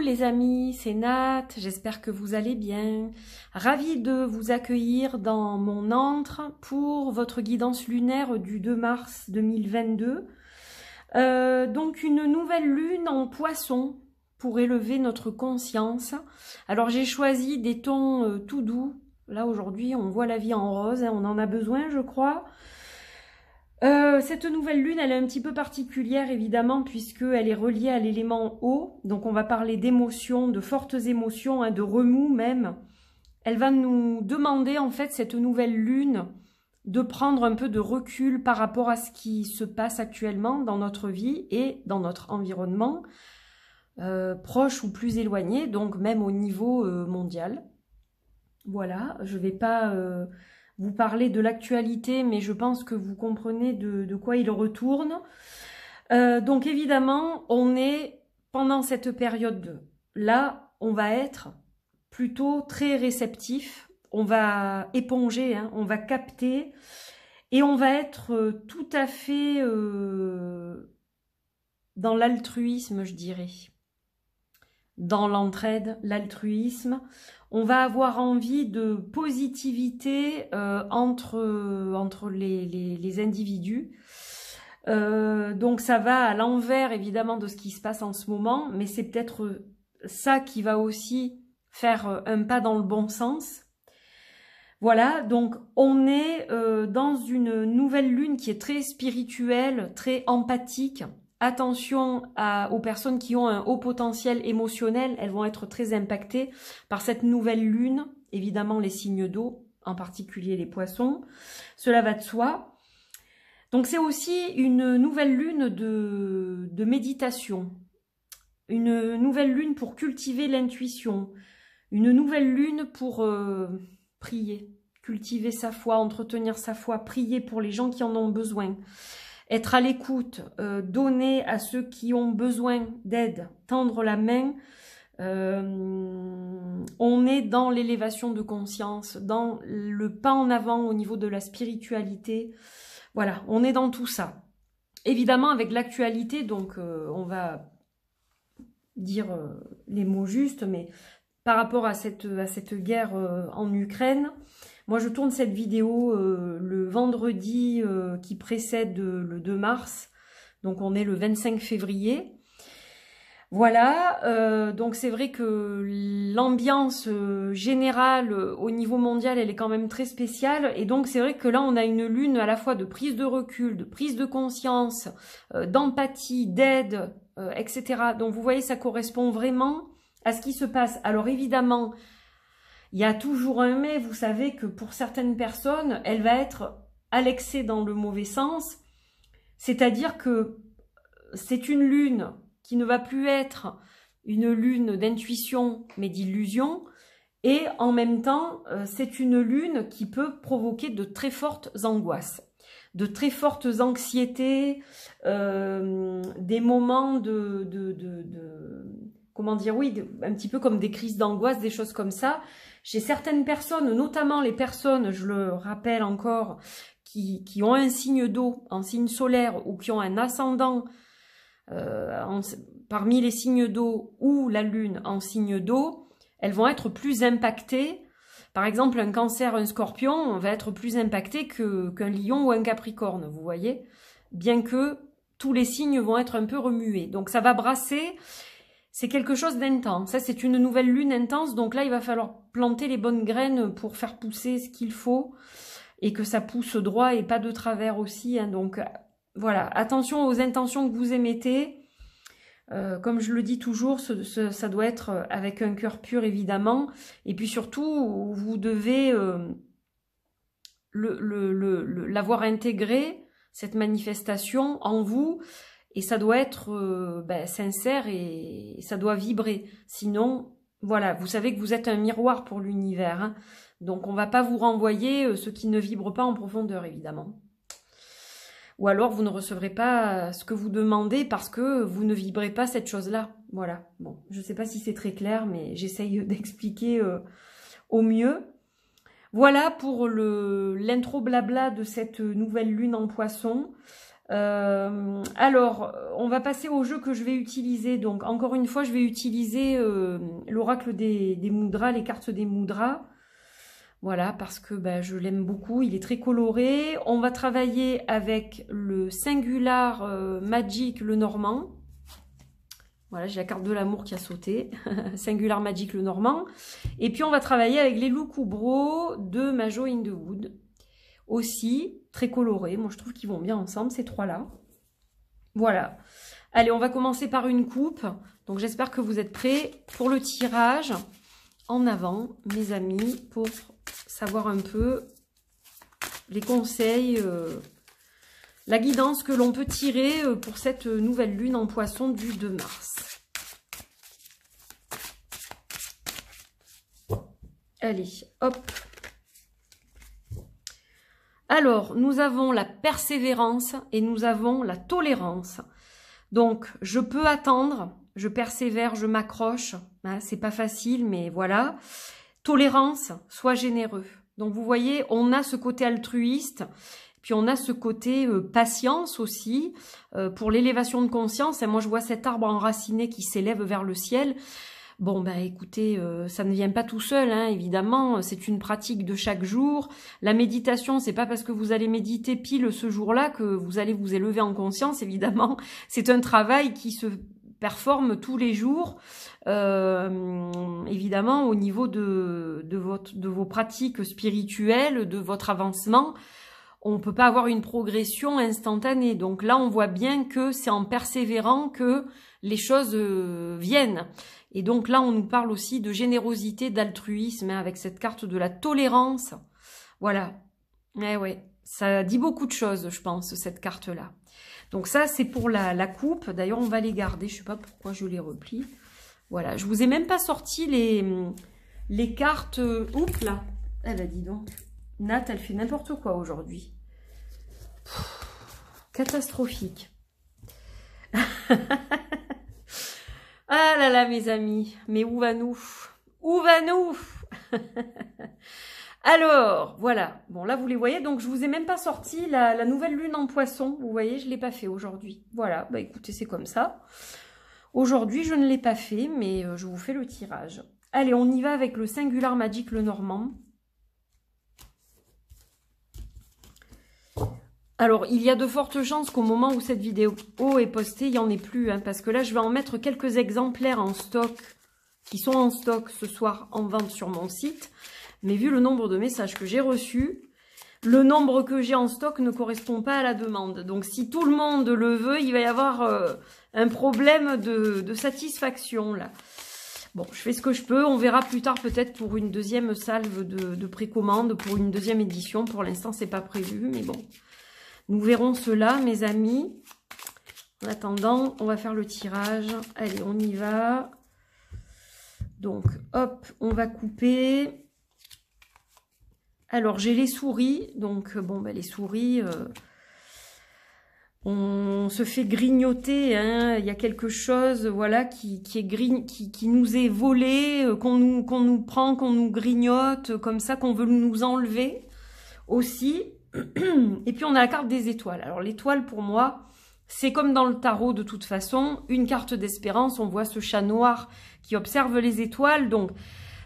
les amis, c'est Nat, j'espère que vous allez bien. Ravie de vous accueillir dans mon antre pour votre guidance lunaire du 2 mars 2022. Donc une nouvelle lune en poisson pour élever notre conscience. Alors j'ai choisi des tons tout doux. Là aujourd'hui on voit la vie en rose, hein, on en a besoin je crois. Cette nouvelle lune, elle est un petit peu particulière évidemment puisqu'elle est reliée à l'élément eau. Donc on va parler d'émotions, de fortes émotions, hein, de remous même. Elle va nous demander en fait cette nouvelle lune de prendre un peu de recul par rapport à ce qui se passe actuellement dans notre vie et dans notre environnement, proche ou plus éloigné, donc même au niveau mondial. Voilà, je ne vais pas... vous parler de l'actualité, mais je pense que vous comprenez de quoi il retourne. Donc évidemment, on est pendant cette période-là, on va être plutôt très réceptif, on va éponger, hein, on va capter, et on va être tout à fait dans l'altruisme, je dirais. Dans l'entraide, l'altruisme. On va avoir envie de positivité entre les individus. Donc ça va à l'envers évidemment de ce qui se passe en ce moment, mais c'est peut-être ça qui va aussi faire un pas dans le bon sens. Voilà, donc on est dans une nouvelle lune qui est très spirituelle, très empathique. Attention aux personnes qui ont un haut potentiel émotionnel, elles vont être très impactées par cette nouvelle lune, évidemment les signes d'eau, en particulier les poissons, cela va de soi. Donc c'est aussi une nouvelle lune de méditation, une nouvelle lune pour cultiver l'intuition, une nouvelle lune pour prier, cultiver sa foi, entretenir sa foi, prier pour les gens qui en ont besoin. Être à l'écoute, donner à ceux qui ont besoin d'aide, tendre la main. On est dans l'élévation de conscience, dans le pas en avant au niveau de la spiritualité. Voilà, on est dans tout ça. Évidemment, avec l'actualité, donc on va dire les mots justes, mais par rapport à cette guerre en Ukraine, moi, je tourne cette vidéo le vendredi qui précède le 2 mars. Donc, on est le 25 février. Voilà. Donc, c'est vrai que l'ambiance générale au niveau mondial, elle est quand même très spéciale. Et donc, c'est vrai que là, on a une lune à la fois de prise de recul, de prise de conscience, d'empathie, d'aide, etc. Donc, vous voyez, ça correspond vraiment à ce qui se passe. Alors, évidemment... il y a toujours un mais, vous savez que pour certaines personnes, elle va être à l'excès dans le mauvais sens, c'est-à-dire que c'est une lune qui ne va plus être une lune d'intuition mais d'illusion, et en même temps, c'est une lune qui peut provoquer de très fortes angoisses, de très fortes anxiétés, des moments comment dire, oui, un petit peu comme des crises d'angoisse, des choses comme ça. Chez certaines personnes, notamment les personnes, je le rappelle encore, qui ont un signe d'eau, un signe solaire, ou qui ont un ascendant parmi les signes d'eau ou la lune en signe d'eau, elles vont être plus impactées. Par exemple, un cancer, un scorpion va être plus impacté qu'un lion ou un capricorne, vous voyez, bien que tous les signes vont être un peu remués. Donc ça va brasser... c'est quelque chose d'intense, ça c'est une nouvelle lune intense, donc là il va falloir planter les bonnes graines pour faire pousser ce qu'il faut et que ça pousse droit et pas de travers aussi, hein. Donc voilà, attention aux intentions que vous émettez, comme je le dis toujours, ça doit être avec un cœur pur évidemment, et puis surtout vous devez l'avoir intégré, cette manifestation en vous. Et ça doit être sincère et ça doit vibrer. Sinon, voilà, vous savez que vous êtes un miroir pour l'univers, hein. Donc, on ne va pas vous renvoyer ce qui ne vibre pas en profondeur, évidemment. Ou alors, vous ne recevrez pas ce que vous demandez parce que vous ne vibrez pas cette chose-là. Voilà. Bon, je ne sais pas si c'est très clair, mais j'essaye d'expliquer au mieux. Voilà pour l'intro blabla de cette nouvelle lune en poisson. Alors, on va passer au jeu que je vais utiliser. Donc, encore une fois, je vais utiliser l'oracle des mudras, les cartes des mudras. Voilà, parce que je l'aime beaucoup. Il est très coloré. On va travailler avec le Singular Magic le Normand. Voilà, j'ai la carte de l'amour qui a sauté. Singular Magic le Normand. Et puis, on va travailler avec les Lucubro de Majo in the Wood. Aussi, très colorés. Moi, je trouve qu'ils vont bien ensemble, ces trois-là. Voilà. Allez, on va commencer par une coupe. Donc, j'espère que vous êtes prêts pour le tirage. En avant, mes amis, pour savoir un peu les conseils, la guidance que l'on peut tirer pour cette nouvelle lune en poisson du 2 mars. Allez, hop. Alors, nous avons la persévérance et nous avons la tolérance. Donc, je peux attendre, je persévère, je m'accroche. Hein, c'est pas facile, mais voilà. Tolérance, sois généreux. Donc, vous voyez, on a ce côté altruiste, puis on a ce côté patience aussi, pour l'élévation de conscience. Et moi, je vois cet arbre enraciné qui s'élève vers le ciel. Bon, écoutez, ça ne vient pas tout seul, hein, évidemment, c'est une pratique de chaque jour. La méditation, c'est pas parce que vous allez méditer pile ce jour-là que vous allez vous élever en conscience, évidemment. C'est un travail qui se performe tous les jours, évidemment, au niveau de vos pratiques spirituelles, de votre avancement. On ne peut pas avoir une progression instantanée. Donc là, on voit bien que c'est en persévérant que les choses viennent. Et donc là, on nous parle aussi de générosité, d'altruisme, hein, avec cette carte de la tolérance. Voilà. Ouais, ça dit beaucoup de choses, je pense, cette carte-là. Donc ça, c'est pour la coupe. D'ailleurs, on va les garder. Je ne sais pas pourquoi je les replie. Voilà. Je vous ai même pas sorti les cartes. Oups, là. Eh ben, dis donc. Nat, elle fait n'importe quoi aujourd'hui. Catastrophique. Ah là là, mes amis, mais où va-nous? Où va-nous? Alors, voilà. Bon, là, vous les voyez. Donc, je vous ai même pas sorti la nouvelle lune en poisson. Vous voyez, je ne l'ai pas fait aujourd'hui. Voilà, écoutez, c'est comme ça. Aujourd'hui, je ne l'ai pas fait, mais je vous fais le tirage. Allez, on y va avec le Singular Magic le Normand. Alors, il y a de fortes chances qu'au moment où cette vidéo est postée, il n'y en ait plus. Hein, parce que là, je vais en mettre quelques exemplaires en stock, qui sont en stock ce soir en vente sur mon site. Mais vu le nombre de messages que j'ai reçus, le nombre que j'ai en stock ne correspond pas à la demande. Donc, si tout le monde le veut, il va y avoir un problème de satisfaction, là. Bon, je fais ce que je peux. On verra plus tard peut-être pour une deuxième salve de précommande, pour une deuxième édition. Pour l'instant, c'est pas prévu, mais bon. Nous verrons cela, mes amis. En attendant, on va faire le tirage. Allez, on y va. Donc, hop, on va couper. Alors, j'ai les souris. Donc, bon, les souris, on se fait grignoter. Hein. Il y a quelque chose, voilà, qui nous est volé, qu'on nous prend, qu'on nous grignote, comme ça, qu'on veut nous enlever aussi. Et puis, on a la carte des étoiles. Alors, l'étoile, pour moi, c'est comme dans le tarot, de toute façon, une carte d'espérance. On voit ce chat noir qui observe les étoiles. Donc,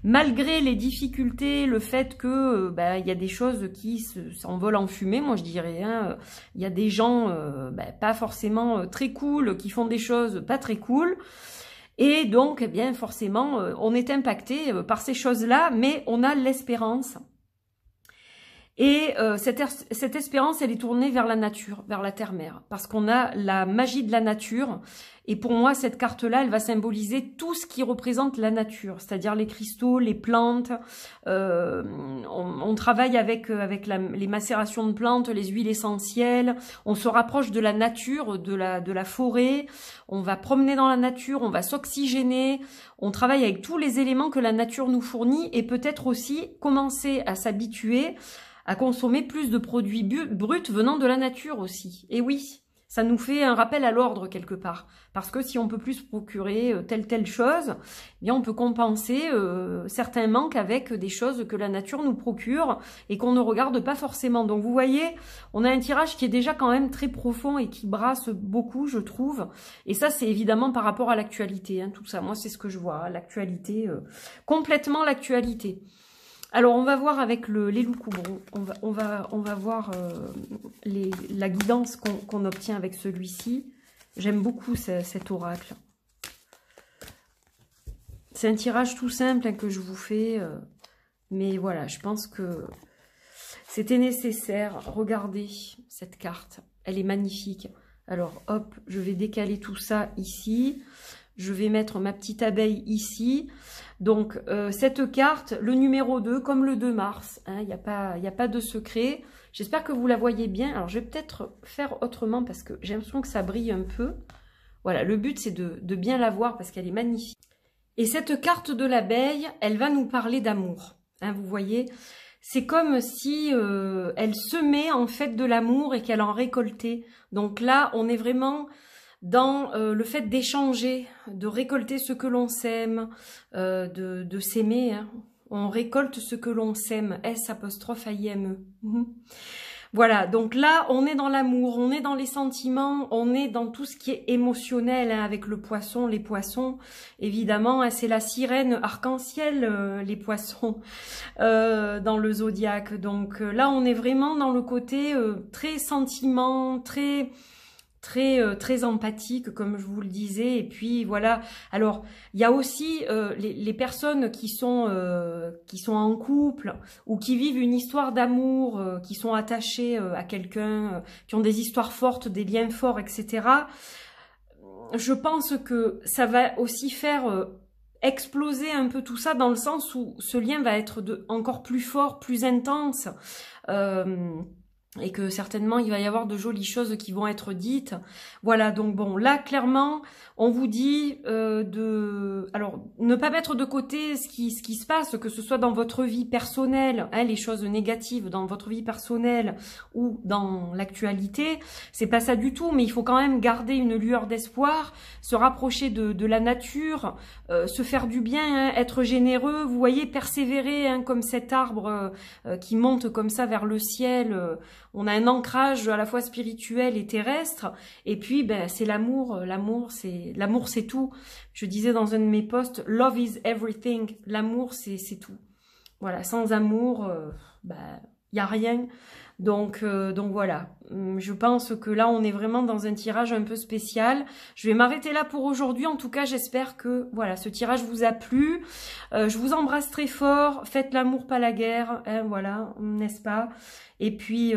malgré les difficultés, le fait que y a des choses qui s'envolent en fumée, moi, je dirais. Hein, il y a des gens pas forcément très cool, qui font des choses pas très cool. Et donc, eh bien, forcément, on est impacté par ces choses-là, mais on a l'espérance. Et cette espérance, elle est tournée vers la nature, vers la terre-mère, parce qu'on a la magie de la nature. Et pour moi, cette carte-là, elle va symboliser tout ce qui représente la nature, c'est-à-dire les cristaux, les plantes. On travaille avec les macérations de plantes, les huiles essentielles. On se rapproche de la nature, de la forêt. On va promener dans la nature, on va s'oxygéner. On travaille avec tous les éléments que la nature nous fournit et peut-être aussi commencer à s'habituer à consommer plus de produits bruts venant de la nature aussi. Et oui, ça nous fait un rappel à l'ordre quelque part. Parce que si on peut plus se procurer telle chose, eh bien on peut compenser certains manques avec des choses que la nature nous procure et qu'on ne regarde pas forcément. Donc vous voyez, on a un tirage qui est déjà quand même très profond et qui brasse beaucoup, je trouve. Et ça, c'est évidemment par rapport à l'actualité, hein, tout ça. Moi, c'est ce que je vois, hein, l'actualité, complètement l'actualité. Alors, on va voir avec les loups-couvrons, on va voir la guidance qu'on obtient avec celui-ci. J'aime beaucoup cet oracle. C'est un tirage tout simple hein, que je vous fais, mais voilà, je pense que c'était nécessaire. Regardez cette carte, elle est magnifique. Alors, hop, je vais décaler tout ça ici. Je vais mettre ma petite abeille ici. Donc, cette carte, le numéro 2, comme le 2 mars, hein, y a pas de secret. J'espère que vous la voyez bien. Alors, je vais peut-être faire autrement parce que j'ai l'impression que ça brille un peu. Voilà, le but, c'est de bien la voir parce qu'elle est magnifique. Et cette carte de l'abeille, elle va nous parler d'amour. Hein, vous voyez, c'est comme si elle semait en fait de l'amour et qu'elle en récoltait. Donc là, on est vraiment dans le fait d'échanger, de récolter ce que l'on sème, de s'aimer. Hein. On récolte ce que l'on sème, S''AIME. Voilà, donc là, on est dans l'amour, on est dans les sentiments, on est dans tout ce qui est émotionnel hein, avec le poisson, les poissons. Évidemment, hein, c'est la sirène arc-en-ciel, les poissons, dans le zodiaque. Donc là, on est vraiment dans le côté très sentiment, très empathique, comme je vous le disais. Et puis voilà. Alors, il y a aussi les personnes qui sont en couple ou qui vivent une histoire d'amour, qui sont attachées à quelqu'un, qui ont des histoires fortes, des liens forts, etc. Je pense que ça va aussi faire exploser un peu tout ça dans le sens où ce lien va être encore plus fort, plus intense. Et que certainement il va y avoir de jolies choses qui vont être dites. Voilà, donc bon, là clairement, on vous dit alors ne pas mettre de côté ce qui se passe, que ce soit dans votre vie personnelle, hein, les choses négatives dans votre vie personnelle ou dans l'actualité, c'est pas ça du tout, mais il faut quand même garder une lueur d'espoir, se rapprocher de la nature, se faire du bien, hein, être généreux, vous voyez, persévérer, hein, comme cet arbre qui monte comme ça vers le ciel. On a un ancrage à la fois spirituel et terrestre. Et puis, ben, c'est l'amour. L'amour, c'est tout. Je disais dans un de mes posts, love is everything. L'amour, c'est tout. Voilà, sans amour, ben, y a rien. Donc voilà. Je pense que là, on est vraiment dans un tirage un peu spécial. Je vais m'arrêter là pour aujourd'hui. En tout cas, j'espère que voilà, ce tirage vous a plu. Je vous embrasse très fort. Faites l'amour, pas la guerre. Hein, voilà, n'est-ce pas? Et puis,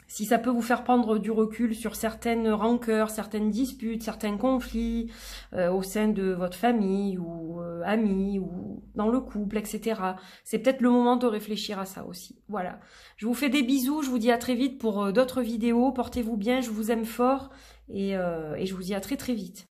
si ça peut vous faire prendre du recul sur certaines rancœurs, certaines disputes, certains conflits au sein de votre famille ou amis ou dans le couple, etc. C'est peut-être le moment de réfléchir à ça aussi. Voilà. Je vous fais des bisous. Je vous dis à très vite pour d'autres vidéos. Portez-vous bien. Je vous aime fort et je vous dis à très très vite.